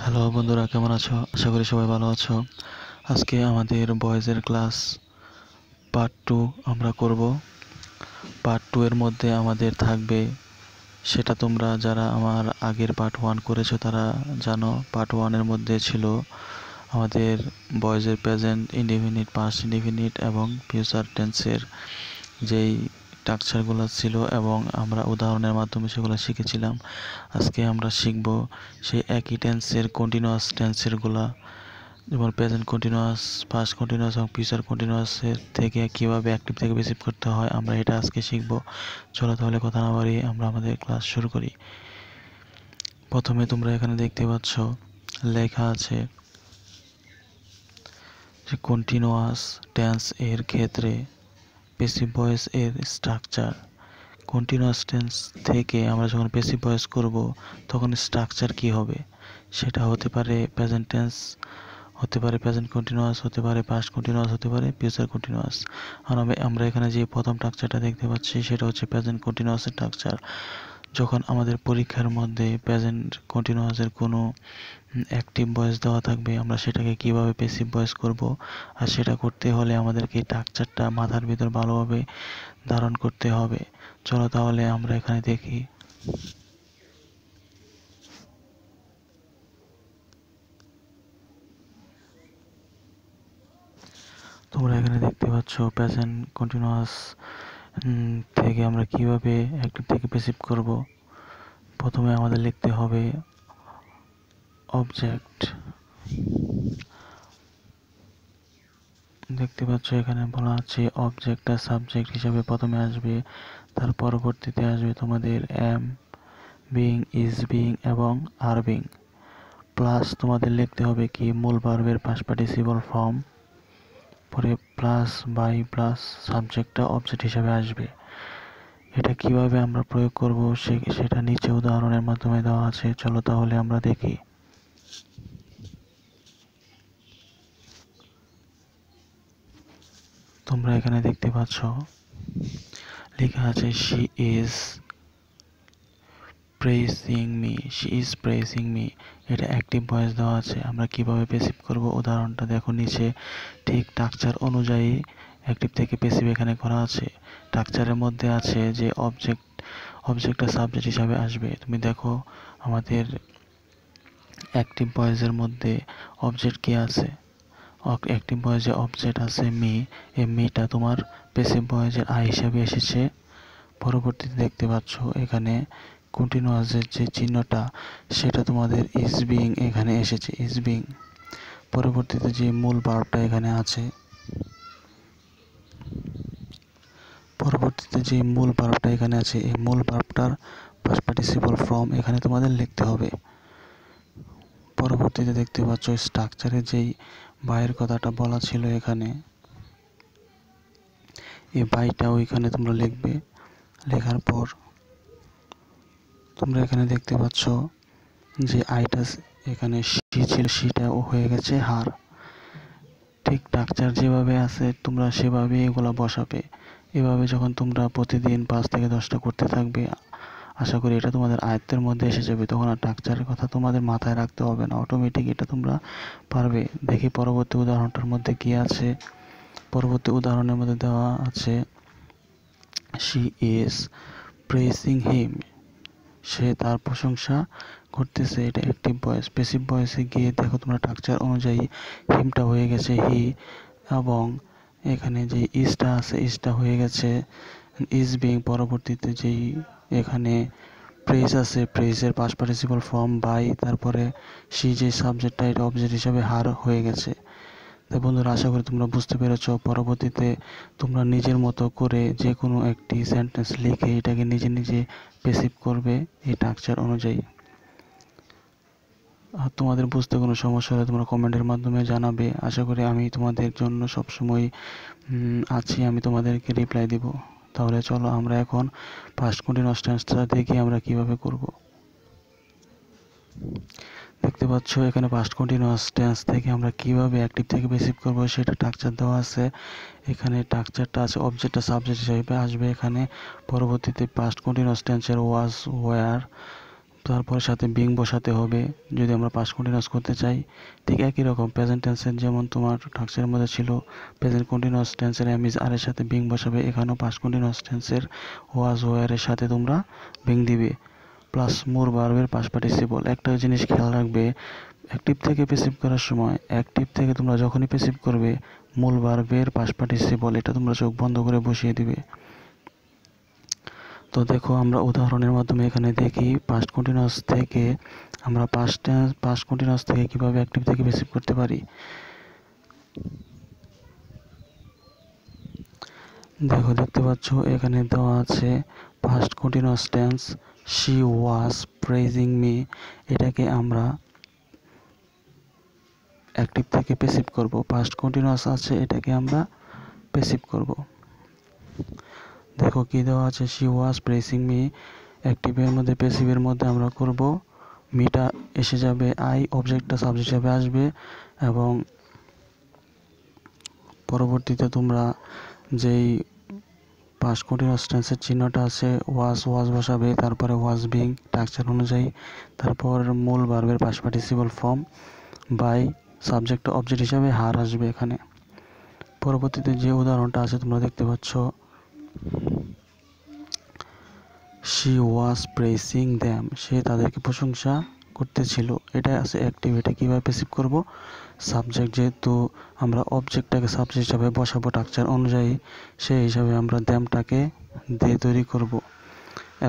Hello বন্ধুরা, কেমন আছো? আশা করি সবাই ভালো আছো। আজকে আমাদের বয়েজের ক্লাস পার্ট 2 আমরা করব। পার্ট 2 এর মধ্যে আমাদের থাকবে, সেটা তোমরা যারা আমার আগের পার্ট 1 করেছো তারা জানো। পার্ট 1 এর মধ্যে ছিল আমাদের বয়েজের প্রেজেন্ট ইনডিফিনিট, পাস্ট ইনডিফিনিট এবং ফিউচার টেন্সের যেই স্ট্রাকচারগুলো ছিল এবং আমরা উদাহরণের মাধ্যমে সেগুলো শিখেছিলাম। আজকে আমরা শিখব সেই একই টেন্সের কন্টিনিউয়াস টেন্সেরগুলা, যেমন প্রেজেন্ট কন্টিনিউয়াস, পাস্ট কন্টিনিউয়াস এবং ফিউচার কন্টিনিউয়াসের থেকে কীভাবে অ্যাক্টিভ থেকে প্যাসিভ করতে হয় আমরা এটা আজকে শিখব। চলো তাহলে কথা না বাড়িয়ে আমরা আমাদের ক্লাস শুরু করি। প্রথমে তোমরা এখানে দেখতে পাচ্ছ লেখা আছে যে কন্টিনিউয়াস টেন্স এর ক্ষেত্রে প্যাসিভ ভয়েস এর স্ট্রাকচার। কন্টিনিউয়াস টেন্স থেকে আমরা যখন প্যাসিভ ভয়েস করব তখন স্ট্রাকচার কি হবে, সেটা হতে পারে প্রেজেন্ট টেন্স, হতে পারে প্রেজেন্ট কন্টিনিউয়াস, হতে পারে পাস্ট কন্টিনিউয়াস, হতে পারে ফিউচার কন্টিনিউয়াস। আর আমরা এখানে যে প্রথম স্ট্রাকচারটা দেখতে পাচ্ছি সেটা হচ্ছে প্রেজেন্ট কন্টিনিউয়াসের স্ট্রাকচার। যখন আমাদের পরীক্ষার মধ্যে প্রেজেন্ট কন্টিনিউয়াসের কোনো অ্যাক্টিভ ভয়েস দেওয়া থাকবে, আমরা সেটাকে কিভাবে প্যাসিভ ভয়েস করব, আর সেটা করতে হলে আমাদেরকে স্ট্রাকচারটা মাথার ভিতর ভালোভাবে ধারণ করতে হবে। চলো তাহলে আমরা এখানে দেখি। তোমরা এখানে দেখতে পাচ্ছ প্রেজেন্ট কন্টিনিউয়াস থেকে আমরা কিভাবে অ্যাক্টিভ থেকে প্যাসিভ করব। প্রথমে আমাদের লিখতে হবে অবজেক্ট। দেখতে পাচ্ছ এখানে বলা আছে অবজেক্টটা সাবজেক্ট হিসাবে প্রথমে আসবে, তার পরবর্তীতে আসবে তোমাদের এম, বিং, ইজ বিং এবং আর বিং, প্লাস তোমাদের লিখতে হবে কি মূল ভার্বের পাস্ট পার্টিসিপল ফর্ম, পরে প্লাস বাই প্লাস সাবজেক্টটা অবজেক্ট হিসাবে আসবে। এটা কিভাবে আমরা প্রয়োগ করব সেটা নিচে উদাহরণের মাধ্যমে দেওয়া আছে। চলো তাহলে আমরা দেখি। তোমরা এখানে দেখতে পাচ্ছ লেখা আছে she is pressing me, she is pressing me. এটা অ্যাক্টিভ ভয়েস দেওয়া আছে। আমরা কিভাবে প্যাসিভ করব উদাহরণটা দেখো নিচে। ঠিক স্ট্রাকচার অনুযায়ী অ্যাক্টিভ থেকে প্যাসিভ এখানে করা আছে। স্ট্রাকচারের মধ্যে আছে যে অবজেক্টটা সাবজেক্ট হিসাবে আসবে। তুমি দেখো আমাদের অ্যাক্টিভ ভয়েসের মধ্যে অবজেক্ট কি আছে? অ্যাক্টিভ ভয়েসে অবজেক্ট আছে মি। এই মিটা তোমার প্যাসিভ ভয়েসের আই হিসাবে এসেছে। পরবর্তীতে দেখতে পাচ্ছ এখানে কন্টিনিউয়াসের যে চিহ্নটা সেটা তোমাদের ইজ বিং এখানে এসেছে, ইজ বিং। পরবর্তীতে যে মূল ভার্বটা এখানে আছে, এই মূল ভার্বটার পাস্ট পার্টিসিপল ফর্ম এখানে তোমাদের লিখতে হবে। পরবর্তীতে দেখতে পাচ্ছ স্ট্রাকচারে যেই বাইয়ের কথাটা বলা ছিল এখানে, এই বাইটা ওইখানে তোমরা লিখবে। লেখার পর তোমরা এখানে দেখতে পাচ্ছ যে আইটা এখানে সি ছিল, সিটা হয়ে গেছে হার। ঠিক স্ট্রাকচার যেভাবে আছে তোমরা সেভাবে এগুলো বসাবে। এভাবে যখন তোমরা প্রতিদিন 5 থেকে 10টা করতে থাকবে, আশা করি এটা তোমাদের আয়ত্তের মধ্যে এসে যাবে। তখন আর স্ট্রাকচারের কথা তোমাদের মাথায় রাখতে হবে না, অটোমেটিক এটা তোমরা পারবে। দেখি পরবর্তী উদাহরণটার মধ্যে কি আছে। পরবর্তী উদাহরণের মধ্যে দেওয়া আছে শি ইজ প্রেসিং হিম, সে তার প্রশংসা করতেছে। এটা অ্যাক্টিভ ভয়েস। প্যাসিভ ভয়েসে গিয়ে দেখো তোমরা স্ট্রাকচার অনুযায়ী হিমটা হয়ে গেছে হি, এবং এখানে যে ইজটা আছে ইজটা হয়ে গেছে ইজ বিং। পরবর্তীতে যেই এখানে প্রেস আছে, প্রেসের পাস্ট পার্টিসিপল ফর্ম বাই, তারপরে সি যে সাবজেক্টটা এটা অবজেক্ট হিসাবে হার হয়ে গেছে। তাই বন্ধুরা, আশা করি তোমরা বুঝতে পেরেছ। পরবর্তীতে তোমরা নিজের মতো করে যে কোনো একটি সেন্টেন্স লিখে এটাকে নিজে নিজে প্যাসিভ করবে এই স্ট্রাকচার অনুযায়ী। আর তোমাদের বুঝতে কোনো সমস্যা হলে তোমরা কমেন্টের মাধ্যমে জানাবে। আশা করি আমি তোমাদের জন্য সবসময় আছি, আমি তোমাদেরকে রিপ্লাই দিব। তাহলে চলো আমরা এখন পাস্ট কন্টিনিউয়াস টেন্সটা দেখি আমরা কিভাবে করব। দেখতে পাচ্ছ এখানে পাস্ট কন্টিনিউয়াস টেন্স থেকে আমরা কিভাবে অ্যাক্টিভ থেকে প্যাসিভ করব সেটা স্ট্রাকচার দেওয়া আছে। এখানে স্ট্রাকচারটা আছে অবজেক্টটা সাবজেক্ট হিসেবে আসবে এখানে। পরবর্তীতে পাস্ট কন্টিনিউয়াস টেন্সের ওয়াজ, ওয়্যার, তারপর সাথে বিং বসাতে হবে যদি আমরা পাস্ট কন্টিনিউয়াস করতে চাই। ঠিক একই রকম প্রেজেন্ট টেন্সের যেমন তোমার টাস্কের মধ্যে ছিল প্রেজেন্ট কন্টিনিউয়াস টেন্সের এম ইজ আর এর সাথে বিং বসাবে, এখানেও পাস্ট কন্টিনিউয়াস টেন্সের ওয়াজ ওয়ার এর সাথে তোমরা বিং দিবে, প্লাস মোর ভার্বের পাস্ট পার্টিসিপল। একটা জিনিস খেয়াল রাখবে, অ্যাক্টিভ থেকে প্যাসিভ করার সময় অ্যাক্টিভ থেকে তোমরা যখনই প্যাসিভ করবে মূল ভার্বের পাস্ট পার্টিসিপল এটা তোমরা চোখ বন্ধ করে বসিয়ে দিবে। তো দেখো আমরা উদাহরণের মাধ্যমে এখানে দেখি পাস্ট কন্টিনিউয়াস থেকে আমরা পাস্ট কন্টিনিউয়াস থেকে কিভাবে অ্যাক্টিভ থেকে প্যাসিভ করতে পারি। দেখো দেখতে পাচ্ছ এখানে দেওয়া আছে past continuous tense she was praising me, এটাকে আমরা অ্যাক্টিভ থেকে প্যাসিভ করব। পাস্ট কন্টিনিউয়াস আছে এটাকে আমরা প্যাসিভ করব। দেখো কি দেওয়া আছে, শি ওয়াজ প্রেসিং মি, অ্যাক্টিভের মধ্যে প্যাসিভের মধ্যে আমরা করব মিটা এসে যাবে, আই অবজেক্টটা সাবজেক্ট হিসেবে আসবে এবং পরবর্তীতে তোমরা যেই পাস্ট কন্টিনিউয়াস টেন্সের চিহ্নটা আছে ওয়াজ বসাবে, তারপরে ওয়াজ বিং স্ট্রাকচার অনুযায়ী, তারপর মূল ভার্বের past participle form by subject object হিসাবে হার আসবে এখানে। পরবর্তীতে যে উদাহরণটা আছে তোমরা দেখতে পাচ্ছ শি ওয়াজ প্রেসিং দ্যাম, সে তাদেরকে প্রশংসা করতেছিল, এটা আছে অ্যাক্টিভ। এটা কীভাবে প্যাসিভ করব, সাবজেক্ট যেহেতু আমরা অবজেক্টটাকে সাবজেক্ট হিসাবে বসাবো স্ট্রাকচার অনুযায়ী, সেই হিসাবে আমরা দ্যামটাকে দিয়ে তৈরি করব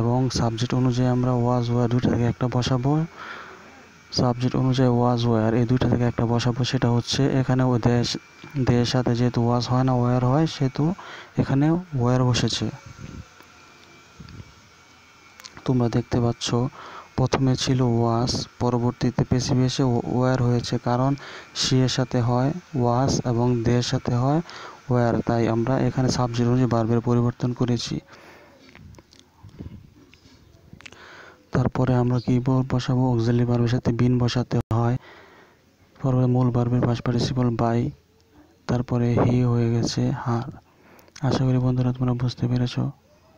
এবং সাবজেক্ট অনুযায়ী আমরা ওয়াজ ওয়ার দুইটা থেকে একটা বসাবো, সাবজেক্ট অনুযায়ী ওয়াজ ওয়ার এই দুইটা থেকে একটা বসাবো। সেটা হচ্ছে এখানে ও দেশের সাথে যেহেতু ওয়াজ হয় না ওয়ার হয়, সেহেতু এখানে ওয়ার বসেছে। তোমরা দেখতে পাচ্ছ প্রথমে ছিল ওয়াজ, পরবর্তীতে প্যাসিভ এসে ওয়ার হয়েছে, কারণ শি এর সাথে হয় ওয়াজ এবং দের সাথে হয় ওয়ার, তাই আমরা এখানে সাবজেক্ট অনুযায়ী ভার্বের পরিবর্তন করেছি। তারপরে আমরা কি বসাবো, অক্সিলারি ভার্বের সাথে বিন বসাতে হয়, পরে মূল ভার্বের পাস্ট পার্টিসিপল বাই, তারপরে হি হয়ে গেছে হার। আশা করি বন্ধুরা তোমরা বুঝতে পেরেছো।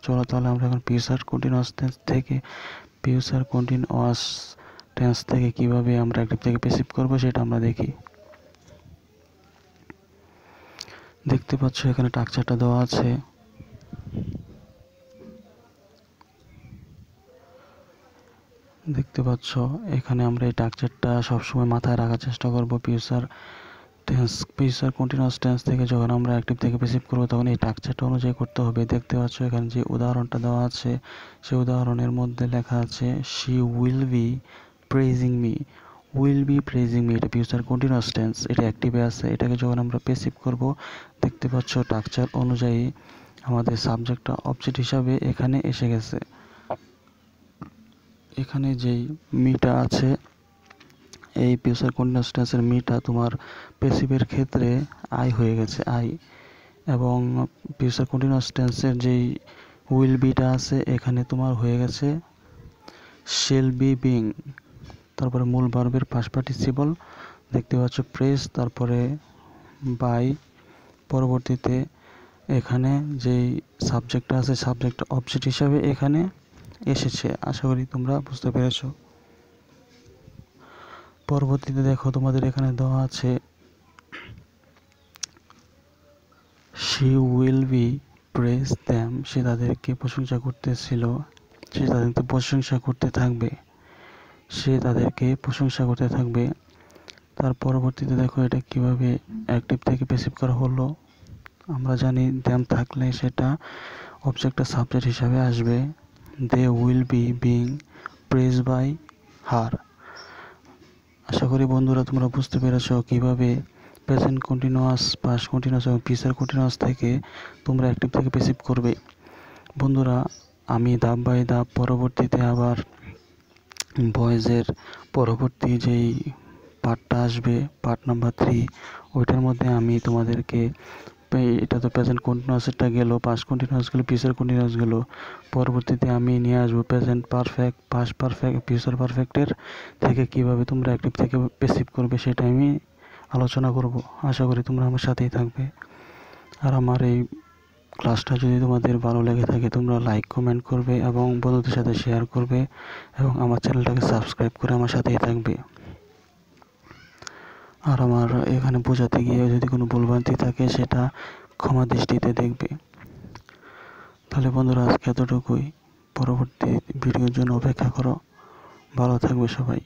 চলো তাহলে আমরা এখন ফিউচার কন্টিনিউয়াস টেন্স থেকে কিভাবে আমরা অ্যাক্টিভ থেকে প্যাসিভ করব সেটা আমরা দেখি। দেখতে পাচ্ছ এখানে স্ট্রাকচারটা দেওয়া আছে, দেখতে পাচ্ছ এখানে আমরা এই স্ট্রাকচারটা সবসময় মাথায় রাখার চেষ্টা করব। ফিউচার কন্টিনিউয়াস টেন্স থেকে যখন আমরা অ্যাক্টিভ থেকে প্যাসিভ করব তখন এই স্ট্রাকচারটা অনুযায়ী করতে হবে। দেখতে পাচ্ছ এখানে যে উদাহরণটা দেওয়া আছে সেই উদাহরণের মধ্যে লেখা আছে she will B praising me, এটা ফিউচার কন্টিনিউয়াস টেন্স, এটা অ্যাক্টিভে আছে। এটাকে যখন আমরা প্যাসিভ করব দেখতে পাচ্ছ স্ট্রাকচার অনুযায়ী আমাদের সাবজেক্টটা অবজেক্ট হিসাবে এখানে এসে গেছে। এখানে যেই মিটা আছে এই ফিউচার কন্টিনিউয়াস টেন্সের মিটা তোমার প্যাসিভের ক্ষেত্রে আই হয়ে গেছে আই, এবং ফিউচার কন্টিনিউয়াস টেন্সের যেই উইল বিটা আছে এখানে তোমার হয়ে গেছে শেল বি বিং, তারপরে মূল ভার্বের পাস্ট পার্টিসিপল দেখতে পাচ্ছ প্রেস, তারপরে বাই, পরবর্তীতে এখানে যেই সাবজেক্টটা আছে সাবজেক্ট অবজেক্ট হিসাবে এখানে এসেছে। আশা করি তোমরা বুঝতে পেরেছো। পরবর্তীতে দেখো তোমাদের এখানে দেওয়া আছে she will be praise them, সে তাদেরকে প্রশংসা করতেছিল, সে তাদেরকে প্রশংসা করতে থাকবে, সে তাদেরকে প্রশংসা করতে থাকবে। তার পরবর্তীতে দেখো এটা কিভাবে অ্যাক্টিভ থেকে প্যাসিভ করা হলো। আমরা জানি দ্যাম থাকলে সেটা অবজেক্টটা সাবজেক্ট হিসাবে আসবে, they will be being praise by her. আশা করি বন্ধুরা তোমরা বুঝতে পেরেছো কিভাবে প্রেজেন্ট কন্টিনিউয়াস, পাস্ট কন্টিনিউয়াস এবং ফিউচার কন্টিনিউয়াস থেকে তোমরা অ্যাক্টিভ থেকে প্যাসিভ করবে। বন্ধুরা আমি ধাপ বাই ধাপ পরবর্তীতে আবার ভয়েসের পরবর্তী যেই পার্টটা আসবে পার্ট নাম্বার 3, ওইটার মধ্যে আমি তোমাদেরকে, এটা তো প্রেজেন্ট কন্টিনিউয়াসটা গেল, পাস্ট কন্টিনিউয়াস গেল, ফিউচার কন্টিনিউয়াস গেল, পরবর্তীতে আমি নিয়ে আসবো present perfect, past perfect, future পারফেক্টের থেকে কিভাবে তোমরা অ্যাক্টিভ থেকে প্যাসিভ করবে সেটা আমি আলোচনা করব। আশা করি তোমরা আমার সাথেই থাকবে আর আমার এই ক্লাসটা যদি তোমাদের ভালো লেগে থাকে তোমরা লাইক কমেন্ট করবে এবং বন্ধুদের সাথে শেয়ার করবে এবং আমার চ্যানেলটাকে সাবস্ক্রাইব করে আমার সাথেই থাকবে। আর আমার এখানে বোঝাতে গিয়ে যদি কোনো ভুলভ্রান্তি থাকে সেটা ক্ষমা দৃষ্টিতে দেখবে। তাহলে বন্ধুরা আজকে এতটুকুই, পরবর্তী ভিডিওর জন্য অপেক্ষা করো। ভালো থাকবে সবাই।